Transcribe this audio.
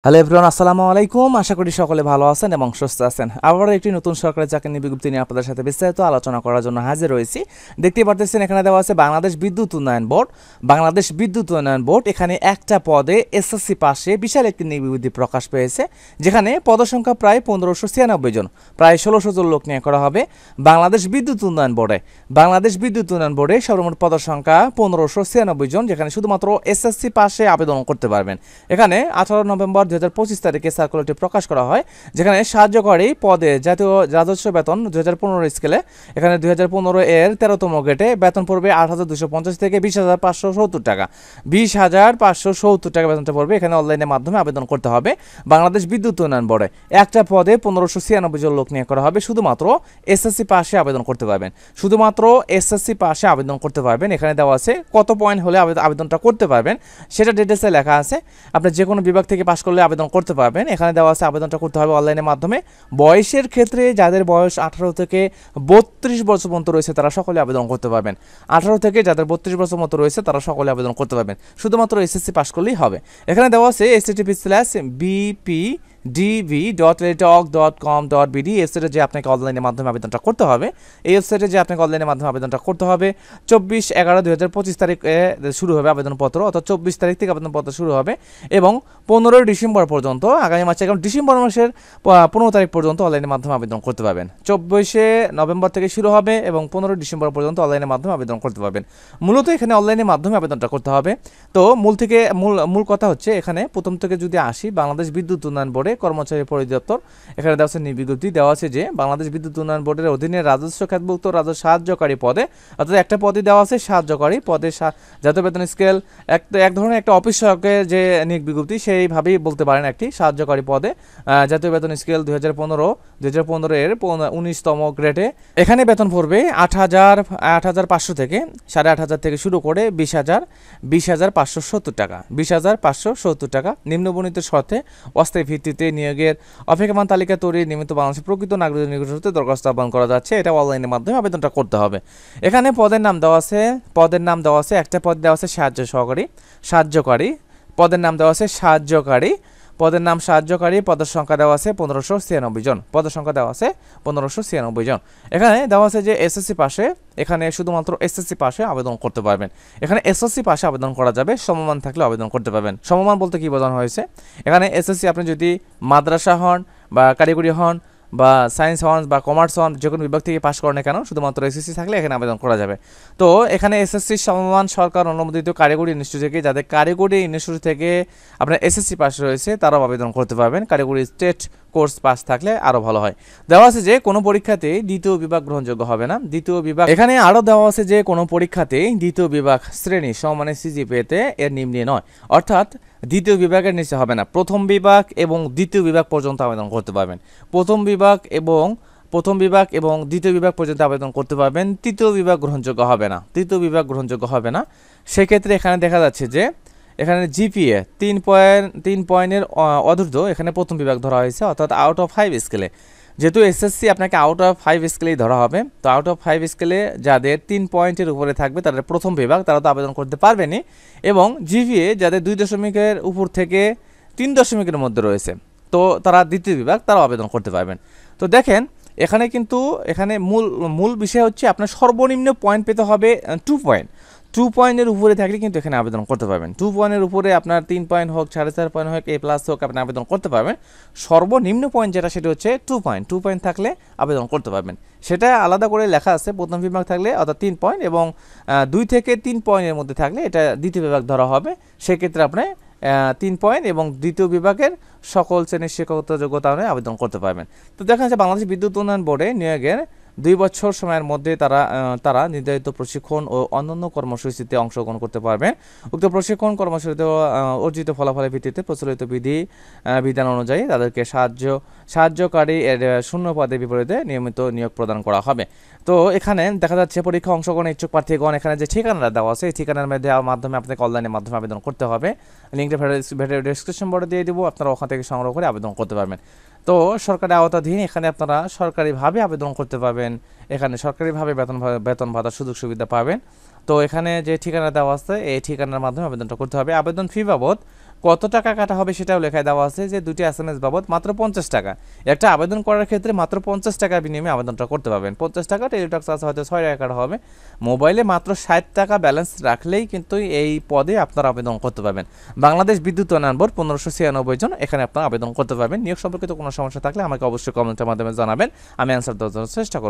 Hello everyone, আসসালামু আলাইকুম। আশা করি সকলে ভালো আছেন এবং সুস্থ আছেন। আবারও একটি নতুন সরকারি চাকরি বিজ্ঞপ্তি নিয়ে আপনাদের সাথে বিস্তারিত আলোচনা করার জন্য হাজির হয়েছি। দেখতেই পারতেছেন এখানে দেওয়া আছে বাংলাদেশ বিদ্যুৎ উন্নয়ন বোর্ড। বাংলাদেশ বিদ্যুৎ উন্নয়ন বোর্ড এখানে একটা পদে এসএসসি পাশে বিশাল একটি বিজ্ঞপ্তি প্রকাশ পেয়েছে, যেখানে পদসংখ্যা প্রায় 1596 জন, প্রায় 1600 জন লোক নিয়োগ করা হবে বাংলাদেশ বিদ্যুৎ উন্নয়ন বোর্ডে। বাংলাদেশ বিদ্যুৎ উন্নয়ন বোর্ডে সর্বমোট পদসংখ্যা 1596 জন, যেখানে শুধুমাত্র এসএসসি পাশে আবেদন করতে পারবেন। এখানে 18 নভেম্বর 2025 তারিখে সার্কুলারটি প্রকাশ করা হয়, যেখানে সাহায্যকারী পদে জাতীয় রাজস্ব বেতন 2015 স্কেলে এখানে 2015 এর 13তম গ্রেডে বেতন পড়বে 8,250 থেকে 20,570 টাকা। 20,570 টাকা বেতনটা পড়বে। এখানে অনলাইনের মাধ্যমে আবেদন করতে হবে বাংলাদেশ বিদ্যুৎ উন্নয়ন বোর্ডে। একটা পদে 1596 জন লোক নিয়োগ করা হবে। শুধুমাত্র এসএসসি পাশে আবেদন করতে পারবেন, শুধুমাত্র এসএসসি পাশে আবেদন করতে পারবেন। এখানে দেওয়া আছে কত পয়েন্ট হলে আবেদনটা করতে পারবেন, সেটা ডিটেলসে লেখা আছে। আপনি যে কোনো বিভাগ থেকে পাশ করলে আবেদন করতে পারবেন। এখানে দেওয়া আছে আবেদনটা করতে হবে অনলাইনের মাধ্যমে। বয়সের ক্ষেত্রে যাদের বয়স 18 থেকে 32 বছর পর্যন্ত রয়েছে তারা সকলে আবেদন করতে পারবেন। 18 থেকে যাদের 32 বছর মতো রয়েছে তারা সকলে আবেদন করতে পারবেন, শুধুমাত্র এসএসসি পাশ করলেই হবে। এখানে দেওয়া আছে http://bp.dv.teletalk.com.bd ওয়েবসাইটে যে আপনাকে অনলাইনের মাধ্যমে আবেদনটা করতে হবে। এই ওয়েবসাইটে যে আপনাকে অনলাইনের মাধ্যমে আবেদনটা করতে হবে 24/11/2025 তারিখে শুরু হবে আবেদনপত্র, অর্থাৎ 24 তারিখ থেকে আবেদনপত্র শুরু হবে এবং 15 ডিসেম্বর পর্যন্ত, আগামী মাসে এখন ডিসেম্বর মাসের 15 তারিখ পর্যন্ত অনলাইনের মাধ্যমে আবেদন করতে পারবেন। 24 নভেম্বর থেকে শুরু হবে এবং 15 ডিসেম্বর পর্যন্ত অনলাইনের মাধ্যমে আবেদন করতে পারবেন। মূলত এখানে অনলাইনের মাধ্যমে আবেদনটা করতে হবে। তো মূল কথা হচ্ছে, এখানে প্রথম থেকে যদি আসি, বাংলাদেশ বিদ্যুৎ উন্নয়ন বোর্ডে কর্মচারী পরিদপ্তর, এখানে দেওয়া আছে বিজ্ঞপ্তি দেওয়া আছে যে বাংলাদেশ বিদ্যুৎ উন্নয়ন বোর্ডের অধীনে রাজস্ব খাতভুক্ত রাজস্ব সাহায্যকারী পদে, অর্থাৎ একটা পদে দেওয়া আছে সাহায্যকারী পদে জাতীয় বেতন স্কেল এক ধরনের একটা অফিস সহায়কের যে নিয়োগ বিজ্ঞপ্তি সেইভাবেই বলতে পারেন, একটি সাহায্যকারী পদে জাতীয় বেতন স্কেল 2015 এর 19তম গ্রেডে এখানে বেতন পড়বে 8,500 থেকে 8,500 থেকে শুরু করে 20,570 টাকা। 20,570 টাকা নিম্নবর্ণিত শর্তে অস্থায়ী ভিত্তিতে নিয়োগের অপেক্ষমান তালিকা তৈরি নিমিত্ত বাংলাদেশের প্রকৃত নাগরিকদের নিকট হতে দরখাস্ত আহ্বান করা যাচ্ছে। এটা অনলাইনের মাধ্যমে আবেদনটা করতে হবে। এখানে পদের নাম দেওয়া আছে একটা পদ দেওয়া আছে সাহায্যকারী পদের নাম দেওয়া আছে সাহায্যকারী পদের সংখ্যা দেওয়া আছে 1596 জন। পদের সংখ্যা দেওয়া আছে 1596 জন। এখানে দেওয়া আছে যে এসএসসি পাশে, এখানে শুধুমাত্র এসএসসি পাশে আবেদন করতে পারবেন। এখানে এসএসসি পাশে আবেদন করা যাবে, সমমান থাকলে আবেদন করতে পারবেন। সমমান বলতে কি বোঝানো হয়েছে, এখানে এসএসসি আপনি যদি মাদ্রাসা হন বা কারিগরি হন বা সায়েন্স হন বা কমার্স হন, যে কোনো বিভাগ থেকে পাশ করেন না কেন, শুধুমাত্র এসএসসি থাকলে এখানে আবেদন করা যাবে। তো এখানে এসএসসি সমমান সরকার অনুমোদিত কারিগরি ইনস্টিটিউট থেকে, যাদের কারিগরি ইনস্টিটিউট থেকে আপনার এসএসসি পাস রয়েছে তারাও আবেদন করতে পারবেন। কারিগরি স্টেট কোর্স পাস থাকলে আরও ভালো হয়। দেওয়া আছে যে কোনো পরীক্ষাতেই দ্বিতীয় বিভাগ গ্রহণযোগ্য হবে না। দ্বিতীয় বিভাগ এখানে আরও দেওয়া আছে যে কোনো পরীক্ষাতেই দ্বিতীয় বিভাগ শ্রেণী সমমানের সিজিপিএতে এর নিম্নে নয়, অর্থাৎ দ্বিতীয় বিভাগের নিচে হবে না। প্রথম বিভাগ এবং দ্বিতীয় বিভাগ পর্যন্ত আবেদন করতে পারবেন। প্রথম বিভাগ এবং দ্বিতীয় বিভাগ পর্যন্ত আবেদন করতে পারবেন। তৃতীয় বিভাগ গ্রহণযোগ্য হবে না। সেক্ষেত্রে এখানে দেখা যাচ্ছে যে এখানে জিপিএ 3 পয়েন্টের অধূর্ধ্ব এখানে প্রথম বিভাগ ধরা হয়েছে, অর্থাৎ আউট অফ 5 স্কেলে। যেহেতু এসএসসি আপনাকে আউট অফ 5 স্কেলেই ধরা হবে, তো আউট অফ 5 স্কেলে যাদের 3 পয়েন্টের উপরে থাকবে তাদের প্রথম বিভাগ, তারা তো আবেদন করতে পারবেনি। এবং জিপিএ যাদের 2 দশমিকের উপর থেকে 3 দশমিকের মধ্যে রয়েছে, তো তারা দ্বিতীয় বিভাগ, তারাও আবেদন করতে পারবেন। তো দেখেন এখানে মূল বিষয় হচ্ছে আপনার সর্বনিম্ন পয়েন্ট পেতে হবে 2 পয়েন্টের উপরে থাকলে কিন্তু এখানে আবেদন করতে পারবেন। 2 পয়েন্টের উপরে আপনার 3 পয়েন্ট হোক, 4.5 পয়েন্ট হোক, A+ হোক, আপনি আবেদন করতে পারবেন। সর্বনিম্ন পয়েন্ট যেটা সেটা হচ্ছে 2 পয়েন্ট থাকলে আবেদন করতে পারবেন। সেটা আলাদা করে লেখা আছে। প্রথম বিভাগ থাকলে অর্থাৎ 3 পয়েন্ট এবং 2 থেকে 3 পয়েন্টের মধ্যে থাকলে এটা দ্বিতীয় বিভাগ ধরা হবে। সেক্ষেত্রে আপনি 3 পয়েন্ট এবং দ্বিতীয় বিভাগের সকল শ্রেণীর শিক্ষকতা যোগ্যতা অনুযায়ী আবেদন করতে পারবেন। তো দেখা যাচ্ছে বাংলাদেশ বিদ্যুৎ উন্নয়ন বোর্ডে নিয়োগের 2 বছর সময়ের মধ্যে তারা নির্ধারিত প্রশিক্ষণ ও অন্যান্য কর্মসূচিতে অংশগ্রহণ করতে পারবেন। উক্ত প্রশিক্ষণ কর্মসূচিতে অর্জিত ফলাফলের ভিত্তিতে প্রচলিত বিধান অনুযায়ী তাদেরকে সাহায্যকারী শূন্য পদের বিপরীতে নিয়মিত নিয়োগ প্রদান করা হবে। তো এখানে দেখা যাচ্ছে পরীক্ষা অংশগ্রহণে ইচ্ছুক প্রার্থীগণ, এখানে যে ঠিকানাটা দেওয়া আছে এই ঠিকানার মাধ্যমে আপনাকে অনলাইনের মাধ্যমে আবেদন করতে হবে। লিঙ্কটা ভিডিও ডেসক্রিপশন বক্সে দিয়ে দেবো, আপনারা ওখান থেকে সংগ্রহ করে আবেদন করতে পারবেন। তো সরকারি আওতাধীন এখানে আপনারা সরকারিভাবে আবেদন করতে পারবেন। এখানে সরকারিভাবে বেতন ভাতার সুযোগ সুবিধা পাবেন। তো এখানে যে ঠিকানা দেওয়া আছে এই ঠিকানার মাধ্যমে আবেদনটা করতে হবে। আবেদন ফি বাবদ কত টাকা কাটা হবে সেটাও লেখায় দেওয়া আছে যে দুটি SMS বাবদ মাত্র 50 টাকা। একটা আবেদন করার ক্ষেত্রে মাত্র 50 টাকার বিনিময়ে আবেদনটা করতে পারবেন। 50 টাকা, টেলিটক চার্জ হয়তো 6 টাকা কাটা হবে। মোবাইলে মাত্র 60 টাকা ব্যালেন্স রাখলেই কিন্তু এই পদে আপনারা আবেদন করতে পারবেন। বাংলাদেশ বিদ্যুৎ উন্নয়ন বোর্ড 1596 জন, এখানে আপনারা আবেদন করতে পারবেন। নিয়োগ সম্পর্কিত কোনো সমস্যা থাকলে আমাকে অবশ্যই কমেন্টের মাধ্যমে জানাবেন, আমি অ্যান্সার দেওয়ার জন্য চেষ্টা করব।